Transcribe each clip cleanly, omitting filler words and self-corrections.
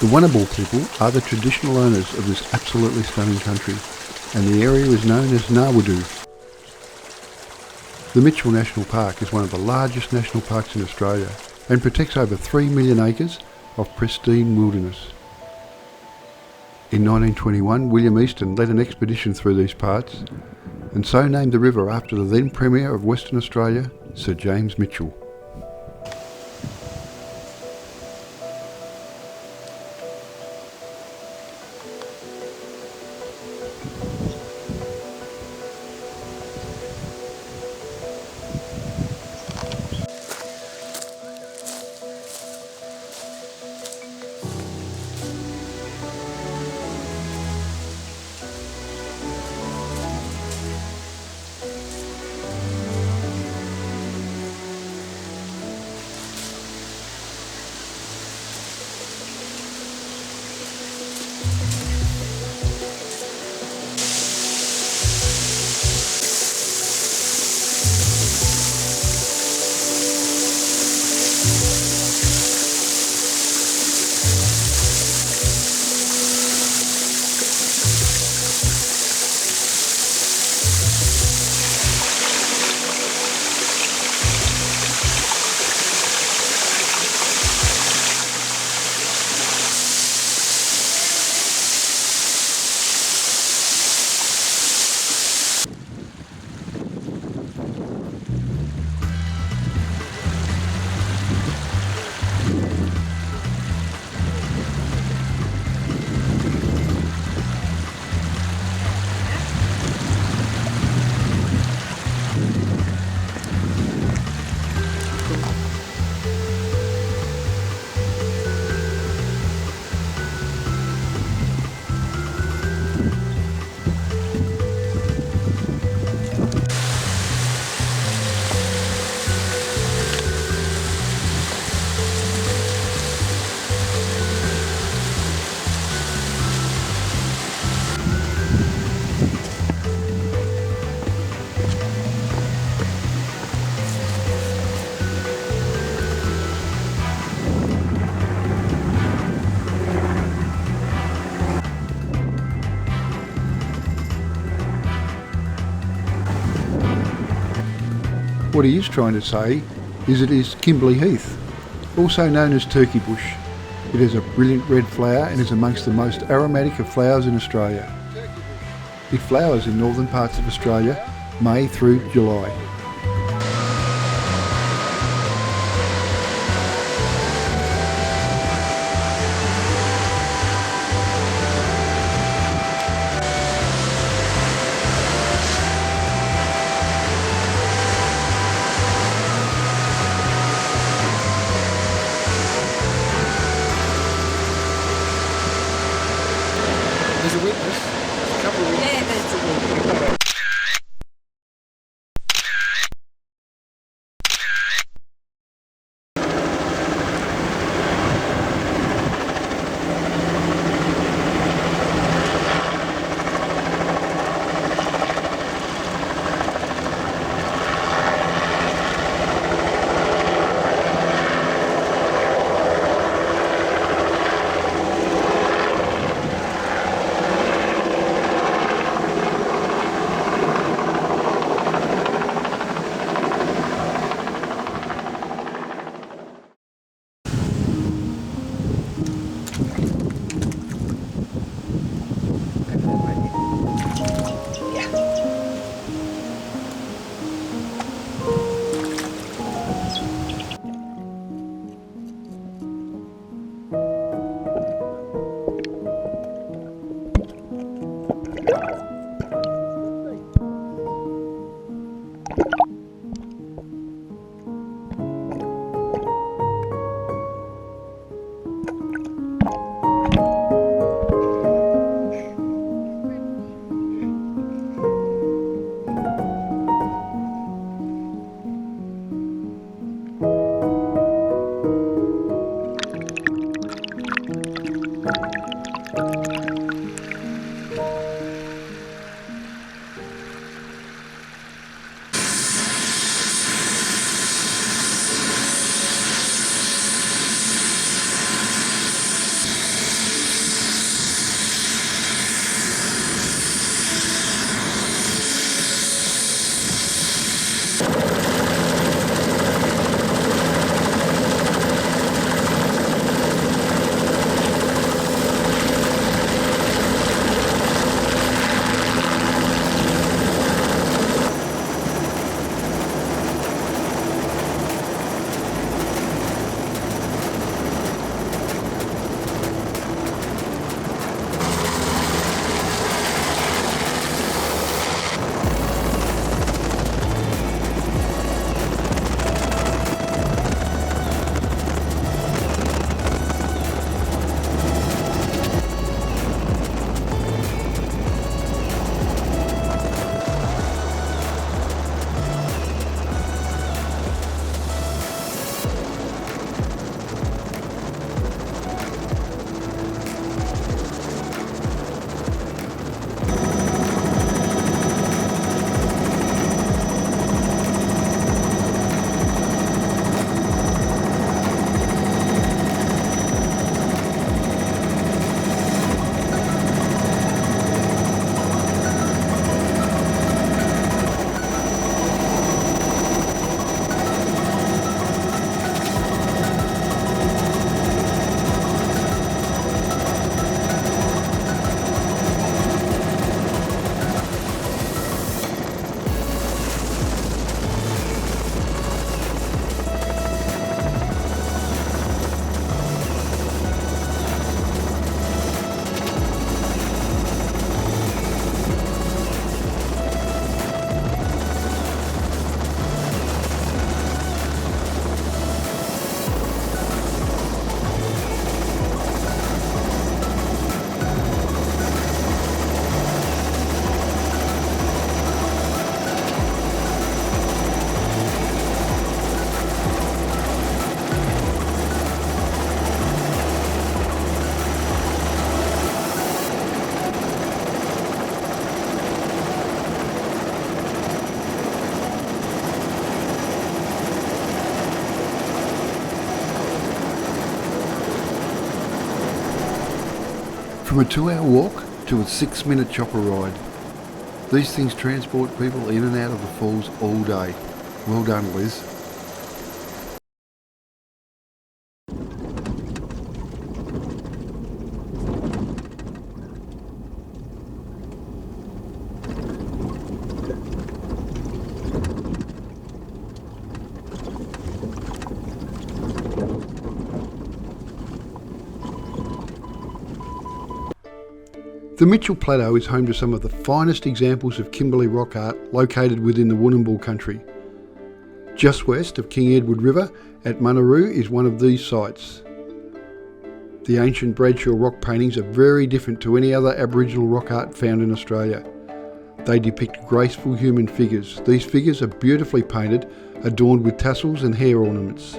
The Wanabal people are the traditional owners of this absolutely stunning country, and the area is known as Nawadu. The Mitchell National Park is one of the largest national parks in Australia and protects over 3 million acres of pristine wilderness. In 1921, William Easton led an expedition through these parts and so named the river after the then Premier of Western Australia, Sir James Mitchell. What he is trying to say is it is Kimberley Heath, also known as turkey bush. It has a brilliant red flower and is amongst the most aromatic of flowers in Australia. It flowers in northern parts of Australia, May through July. There's a witness. There's a couple of witnesses. Yeah, there's a witness. From a 2-hour walk to a 6-minute chopper ride, these things transport people in and out of the falls all day. Well done, Liz. The Mitchell Plateau is home to some of the finest examples of Kimberley rock art located within the Woononball country. Just west of King Edward River at Munaroo is one of these sites. The ancient Bradshaw rock paintings are very different to any other Aboriginal rock art found in Australia. They depict graceful human figures. These figures are beautifully painted, adorned with tassels and hair ornaments.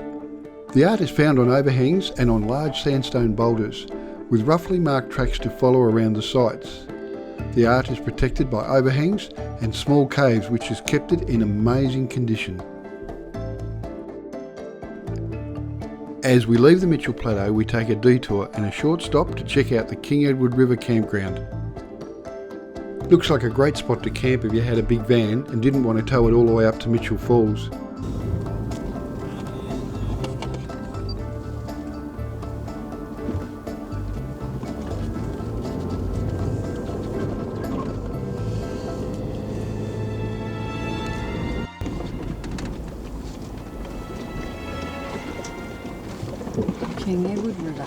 The art is found on overhangs and on large sandstone boulders, with roughly marked tracks to follow around the sites. The art is protected by overhangs and small caves, which has kept it in amazing condition. As we leave the Mitchell Plateau, we take a detour and a short stop to check out the King Edward River campground. Looks like a great spot to camp if you had a big van and didn't want to tow it all the way up to Mitchell Falls. King Edward River.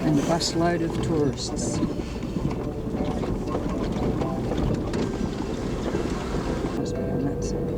And a busload of tourists. Must be on that side.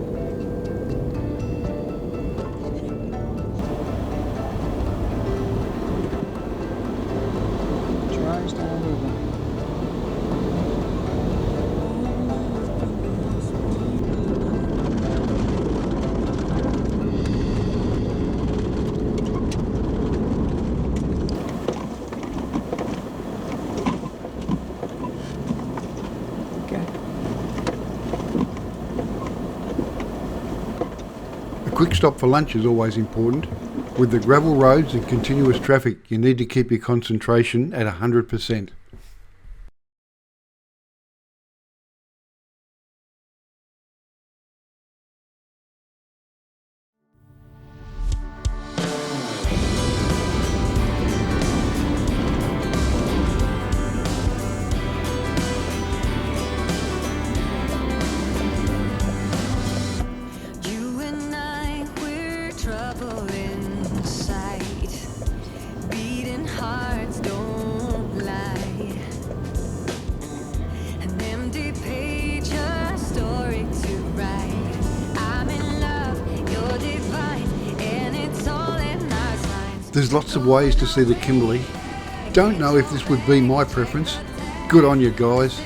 A quick stop for lunch is always important. With the gravel roads and continuous traffic, you need to keep your concentration at 100%. There's lots of ways to see the Kimberley. Don't know if this would be my preference. Good on you guys.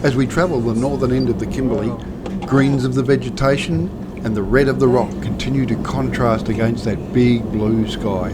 As we travel the northern end of the Kimberley, greens of the vegetation and the red of the rock continue to contrast against that big blue sky.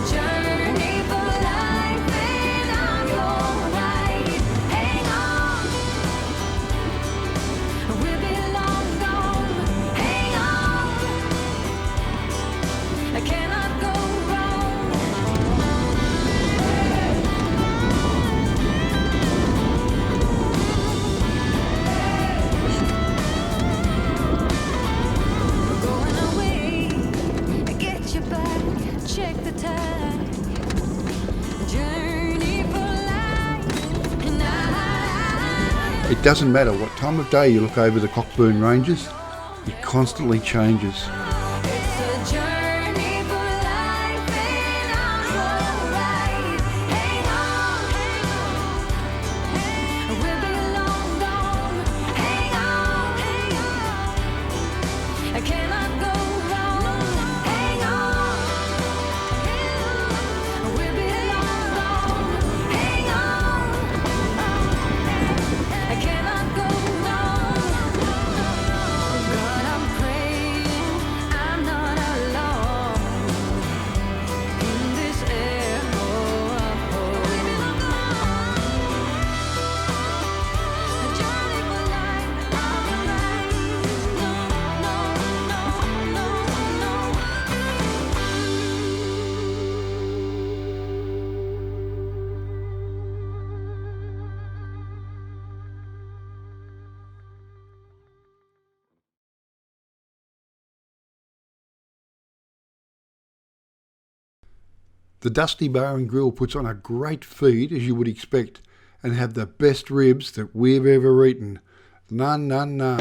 Journey for life. It doesn't matter what time of day you look over the Cockburn Ranges, it constantly changes. The Dusty Bar and Grill puts on a great feed, as you would expect, and have the best ribs that we've ever eaten. Na na na.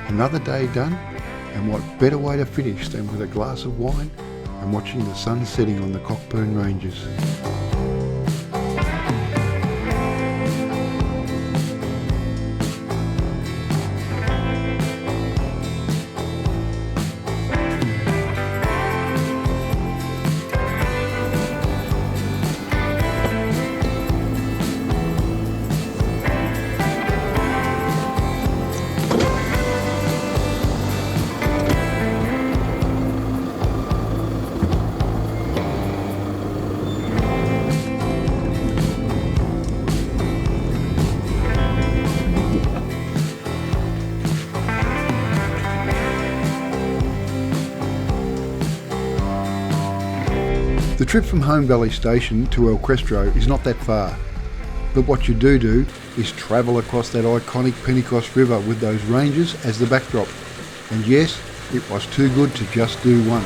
Another day done, and what better way to finish than with a glass of wine and watching the sun setting on the Cockburn Ranges. The trip from Home Valley Station to El Questro is not that far, but what you do is travel across that iconic Pentecost River with those ranges as the backdrop. And yes, it was too good to just do once.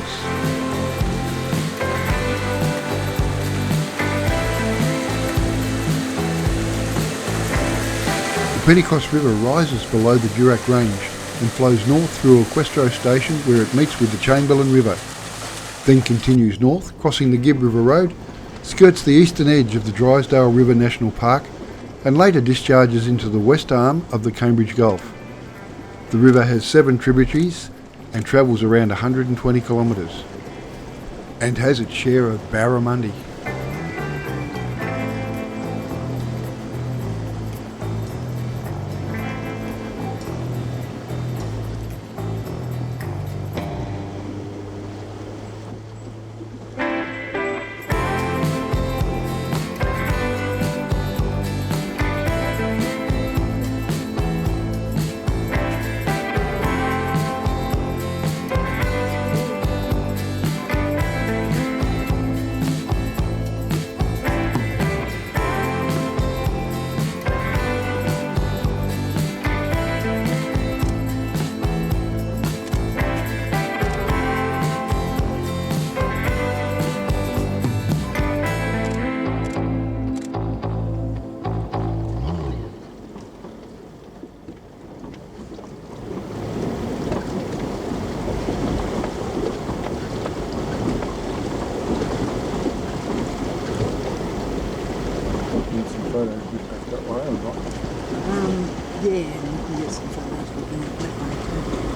The Pentecost River rises below the Durack Range and flows north through El Questro Station, where it meets with the Chamberlain River. Then continues north, crossing the Gibb River Road, skirts the eastern edge of the Drysdale River National Park, and later discharges into the west arm of the Cambridge Gulf. The river has 7 tributaries and travels around 120 kilometres, and has its share of barramundi. Yeah, and you can get some photos looking at that one too.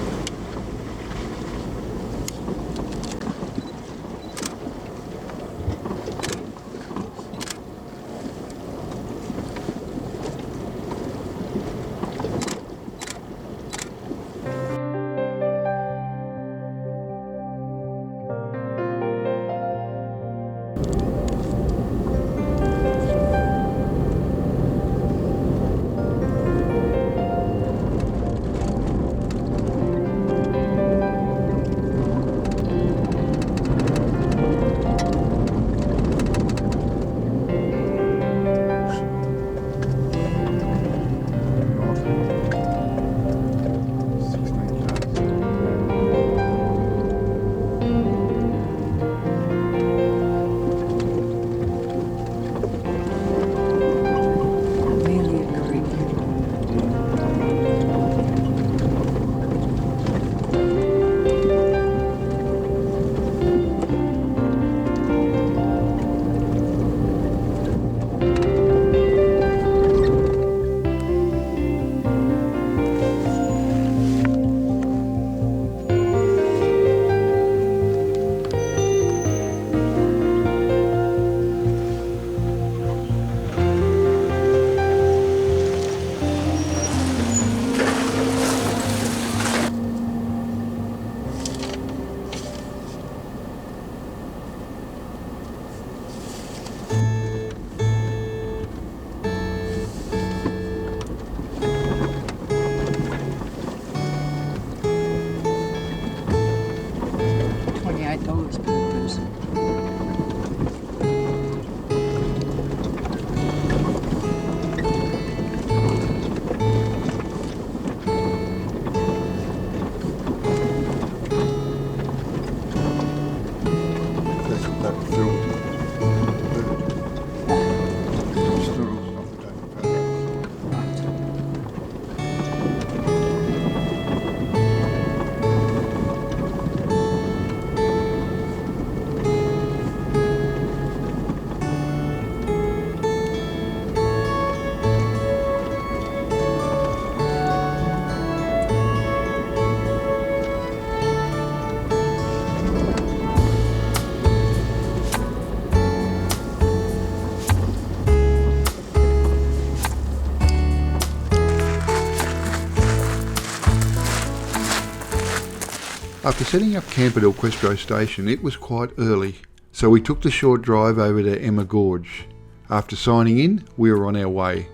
After setting up camp at Questro Station, it was quite early, so we took the short drive over to Emma Gorge. After signing in, we were on our way.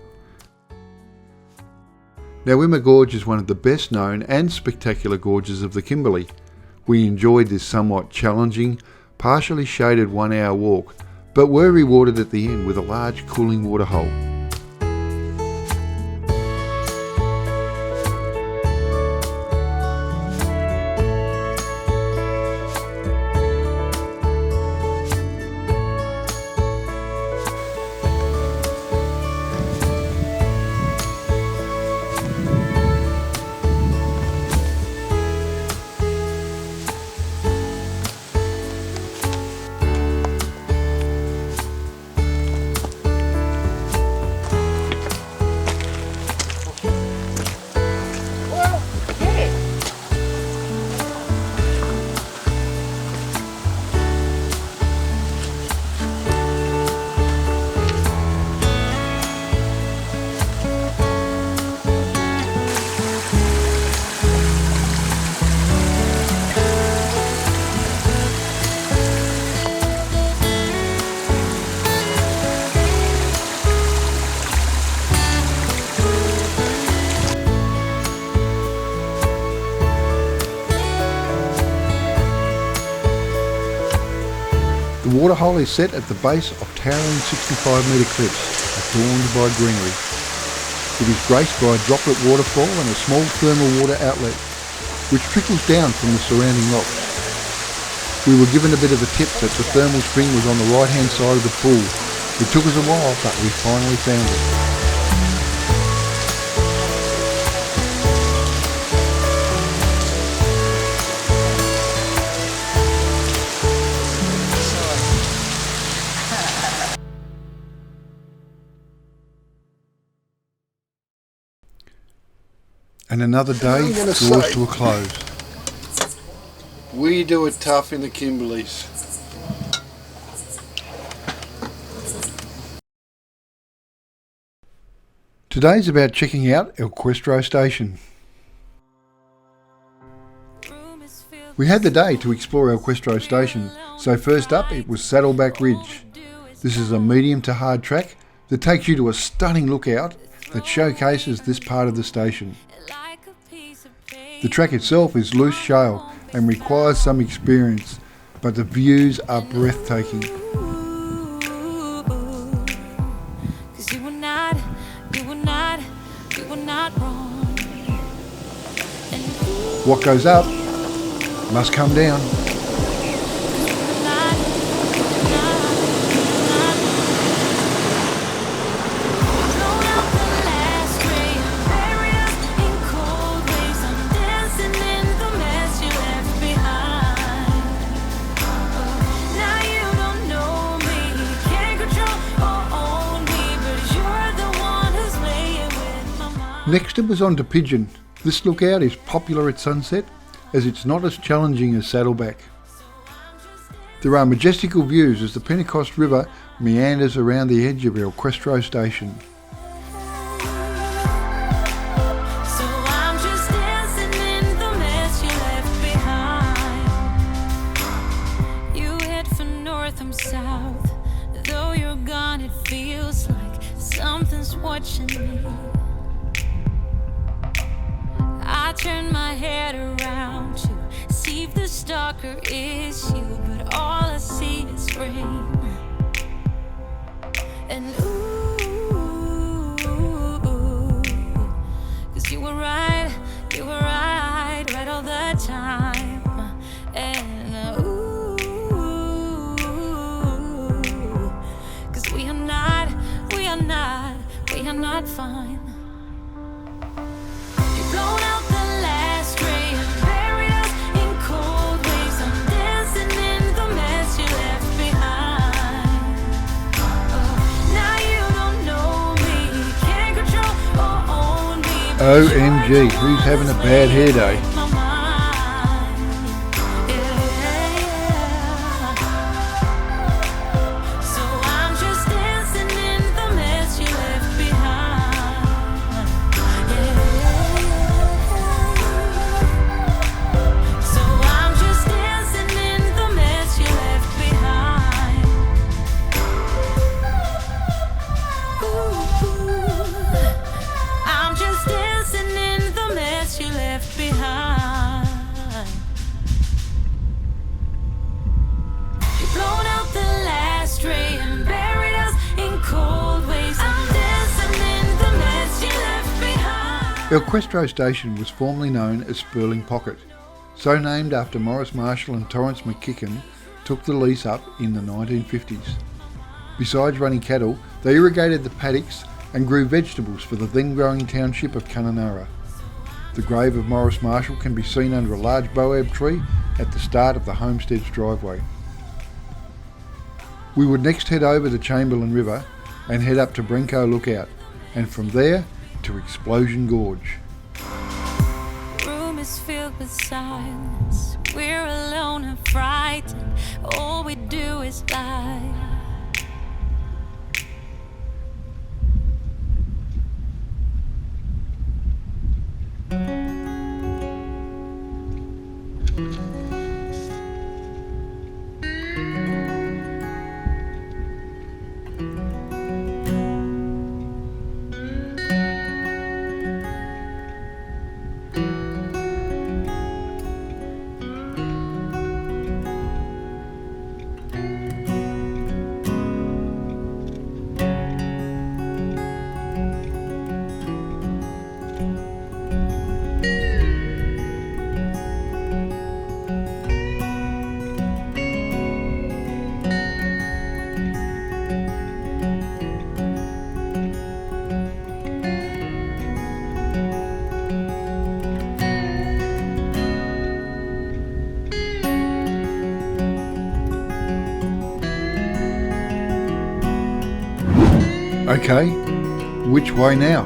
Now, Emma Gorge is one of the best known and spectacular gorges of the Kimberley. We enjoyed this somewhat challenging, partially shaded 1 hour walk, but were rewarded at the end with a large cooling water hole. The waterhole is set at the base of towering 65-metre cliffs, adorned by greenery. It is graced by a droplet waterfall and a small thermal water outlet, which trickles down from the surrounding rocks. We were given a bit of a tip that the thermal spring was on the right-hand side of the pool. It took us a while, but we finally found it. And another day draws to a close. We do it tough in the Kimberleys. Today's about checking out Questro Station. We had the day to explore Questro Station, so first up it was Saddleback Ridge. This is a medium to hard track that takes you to a stunning lookout that showcases this part of the station. The track itself is loose shale and requires some experience, but the views are breathtaking. What goes up must come down. Next it was on to Pigeon. This lookout is popular at sunset as it's not as challenging as Saddleback. There are majestical views as the Pentecost River meanders around the edge of Questro Station. South, though you're gone, it feels like something's watching me. I turn my head around to see if the stalker is you, but all I see is rain. And ooh, 'cause you were right all the time. And ooh, 'cause we are not fine. You've blown out the last ray and buried us in cold waves. I'm dancing in the mess you left behind. Now you don't know me, can't control or own me. OMG, who's having a bad hair day? So I'm Questro Station was formerly known as Spurling Pocket, so named after Maurice Marshall and Torrance McKicken took the lease up in the 1950s. Besides running cattle, they irrigated the paddocks and grew vegetables for the then growing township of Kununurra. The grave of Maurice Marshall can be seen under a large boab tree at the start of the homestead's driveway. We would next head over the Chamberlain River and head up to Brenko Lookout, and from there to Explosion Gorge. Room is filled with silence. We're alone and frightened. All we do is lie. Okay, which way now?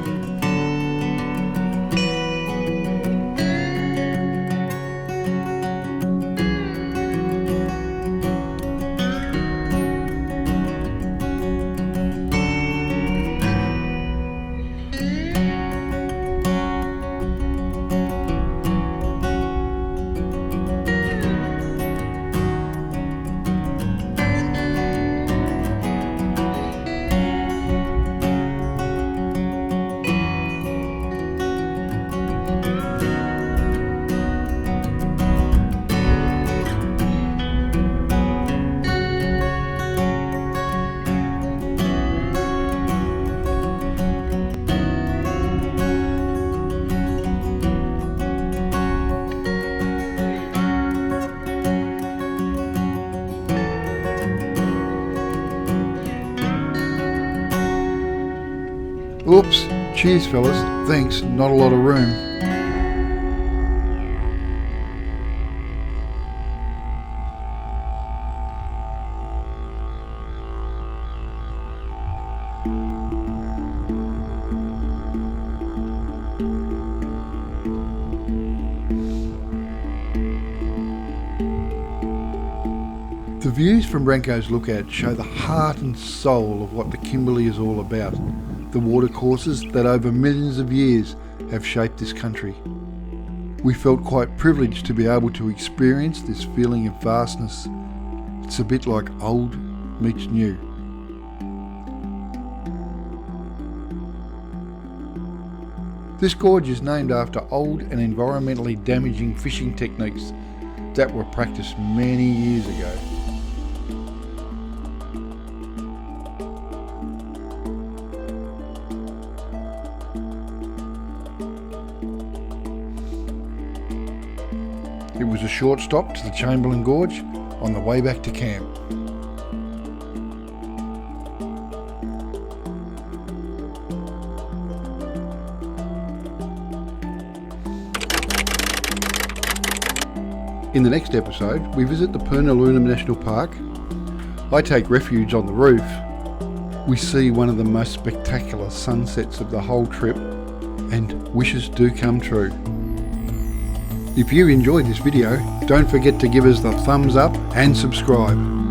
Oops, cheers fellas, thanks, not a lot of room. The views from Brenko's Lookout show the heart and soul of what the Kimberley is all about. The watercourses that over millions of years have shaped this country. We felt quite privileged to be able to experience this feeling of vastness. It's a bit like old meets new. This gorge is named after old and environmentally damaging fishing techniques that were practiced many years ago. It was a short stop to the Chamberlain Gorge on the way back to camp. In the next episode, we visit the Purnalunum National Park. I take refuge on the roof. We see one of the most spectacular sunsets of the whole trip, and wishes do come true. If you enjoyed this video, don't forget to give us the thumbs up and subscribe.